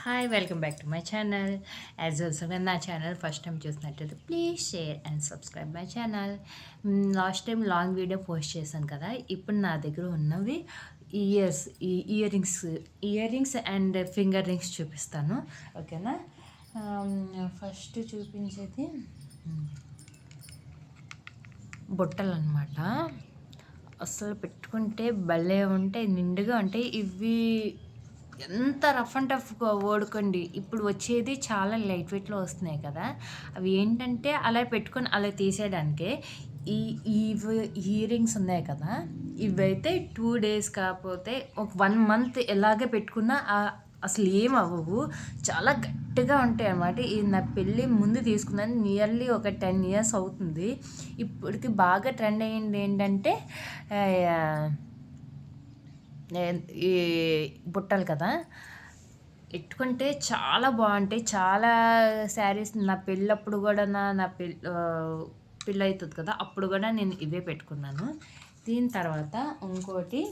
Hi welcome back to my channel. As also నేను నా channel first time చూసినట్టయితే please share and subscribe my channel. Last time long video post చేశాను కదా, ఇప్పుడు నా దగ్గర ఉన్నవి ear rings and finger rings చూపిస్తాను. ఓకేనా? ఫస్ట్ చూపించేది బుట్టలు అనమాట. అసలు పెట్టుకుంటే భలే ఉంటాయి, నిండుగా ఉంటాయి. ఇవి ఎంత రఫ్ అండ్ టఫ్గా ఓడుకోండి. ఇప్పుడు వచ్చేది చాలా లైట్ వెయిట్లో వస్తున్నాయి కదా, అవి ఏంటంటే అలా పెట్టుకొని అలా తీసేయడానికే. ఇవి ఇయర్ రింగ్స్ ఉన్నాయి కదా, ఇవైతే 2 days కాకపోతే ఒక 1 month ఎలాగే పెట్టుకున్నా అసలు ఏం అవ్వవు, చాలా గట్టిగా ఉంటాయి అన్నమాట. ఇది నా పెళ్ళి ముందు తీసుకున్నాను, నియర్లీ ఒక 10 years అవుతుంది. ఇప్పటికి బాగా ట్రెండ్ అయ్యింది ఏంటంటే ఈ బుట్టలు కదా, పెట్టుకుంటే చాలా బాగుంటాయి. చాలా శారీస్ నా పెళ్ళప్పుడు కూడా నా పెళ్ళి అవుతుంది కదా, అప్పుడు కూడా నేను ఇవే పెట్టుకున్నాను. దీని తర్వాత ఇంకోటి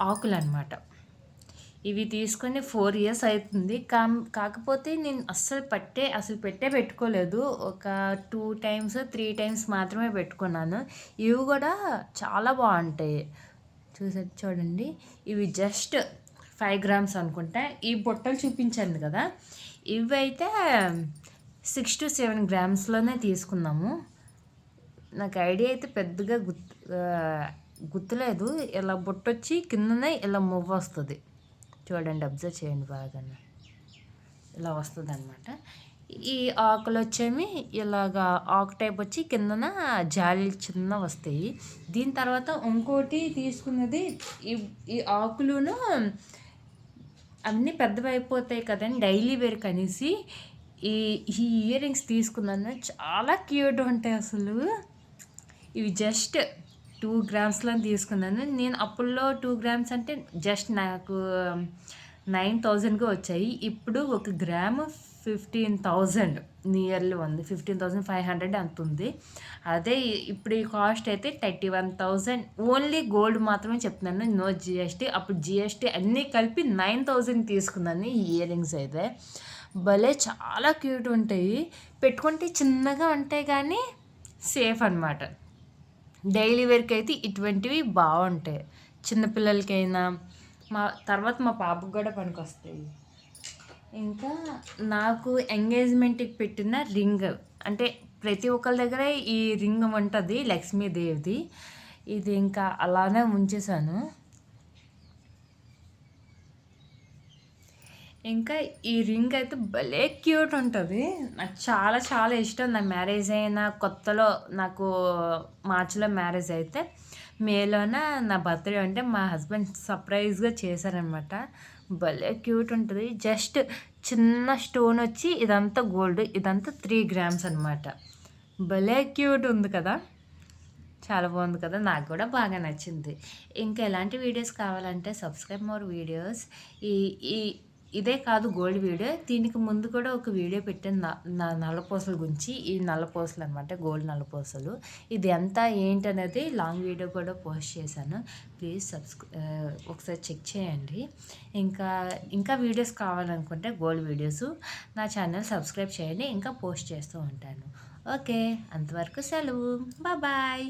ఆకులు అనమాట. ఇవి తీసుకొని 4 years అవుతుంది. కాకపోతే నేను అసలు పెట్టుకోలేదు. ఒక 2 times 3 times మాత్రమే పెట్టుకున్నాను. ఇవి కూడా చాలా బాగుంటాయి. చూడండి, ఇవి జస్ట్ 5 grams అనుకుంటా. ఈ బుట్టలు చూపించాను కదా, ఇవి అయితే 6 to 7 grams తీసుకున్నాము. నాకు ఐడియా అయితే పెద్దగా గుర్తులేదు. ఇలా బుట్టొచ్చి కిందనే ఇలా మువ్వ వస్తుంది. చూడండి, అబ్జర్వ్ చేయండి బాగా, ఇలా వస్తుంది అనమాట. ఈ ఆకులు వచ్చేమి ఇలాగా ఆకు టైప్ వచ్చి కిందన జాలి చిన్న వస్తాయి. దీని తర్వాత ఇంకోటి తీసుకున్నది, ఈ ఆకులును అన్నీ పెద్దవి అయిపోతాయి కదండి డైలీ వేర్ కనేసి ఈ ఇయర్ రింగ్స్ తీసుకున్నాను. చాలా క్యూట్ ఉంటాయి అసలు. ఇవి జస్ట్ 2 grams తీసుకున్నాను నేను. అప్పుల్లో 2 grams అంటే జస్ట్ నాకు 9,000గా వచ్చాయి. ఇప్పుడు 1 గ్రాము 15,000, నియర్లీ 15,500 అంత ఉంది. అదే ఇప్పుడు ఈ కాస్ట్ అయితే 31,000. ఓన్లీ గోల్డ్ మాత్రమే చెప్తున్నాను, నో జిఎస్టీ. అప్పుడు జిఎస్టీ అన్నీ కలిపి 9,000 తీసుకున్నాను ఈ ఇయర్ రింగ్స్ అయితే. భలే చాలా క్యూట్ ఉంటాయి, పెట్టుకుంటే చిన్నగా ఉంటాయి కానీ సేఫ్ అనమాట. డైలీ వేర్కి అయితే ఇటువంటివి బాగుంటాయి, చిన్నపిల్లలకైనా. మా పాపకు కూడా పనికొస్తాయి. ఇంకా నాకు ఎంగేజ్మెంట్కి పెట్టిన రింగ్, అంటే ప్రతి ఒక్కరి దగ్గర ఈ రింగ్ ఉంటుంది, లక్ష్మీదేవిది. ఇది ఇంకా అలానే ఉంచేసాను. ఇంకా ఈ రింగ్ అయితే భలే క్యూట్ ఉంటుంది, నాకు చాలా చాలా ఇష్టం. నా మ్యారేజ్ అయిన కొత్తలో, నాకు మార్చిలో మ్యారేజ్ అయితే, మేలోన నా బర్త్డే అంటే మా హస్బెండ్ సర్ప్రైజ్గా చేశారనమాట. భలే క్యూట్ ఉంటుంది. జస్ట్ చిన్న స్టోన్ వచ్చి ఇదంతా గోల్డ్, ఇదంతా 3 grams అనమాట. భలే క్యూట్ ఉంది కదా, చాలా బాగుంది కదా, నాకు కూడా బాగా నచ్చింది. ఇంకా ఎలాంటి వీడియోస్ కావాలంటే సబ్స్క్రైబ్ మోర్ వీడియోస్. ఈ ఇదే కాదు గోల్డ్ వీడియో, దీనికి ముందు కూడా ఒక వీడియో పెట్టాను నా నల్లపూసల గురించి. ఈ నల్లపూసలు అనమాట, గోల్డ్ నల్లపూసలు. ఇది ఎంత ఏంటనేది లాంగ్ వీడియో కూడా పోస్ట్ చేశాను, ప్లీజ్ ఒకసారి చెక్ చేయండి. ఇంకా వీడియోస్ కావాలనుకుంటే గోల్డ్ వీడియోస్ నా ఛానల్ సబ్స్క్రైబ్ చేయండి, ఇంకా పోస్ట్ చేస్తూ ఉంటాను. ఓకే, అంతవరకు సెలవు, బాయ్.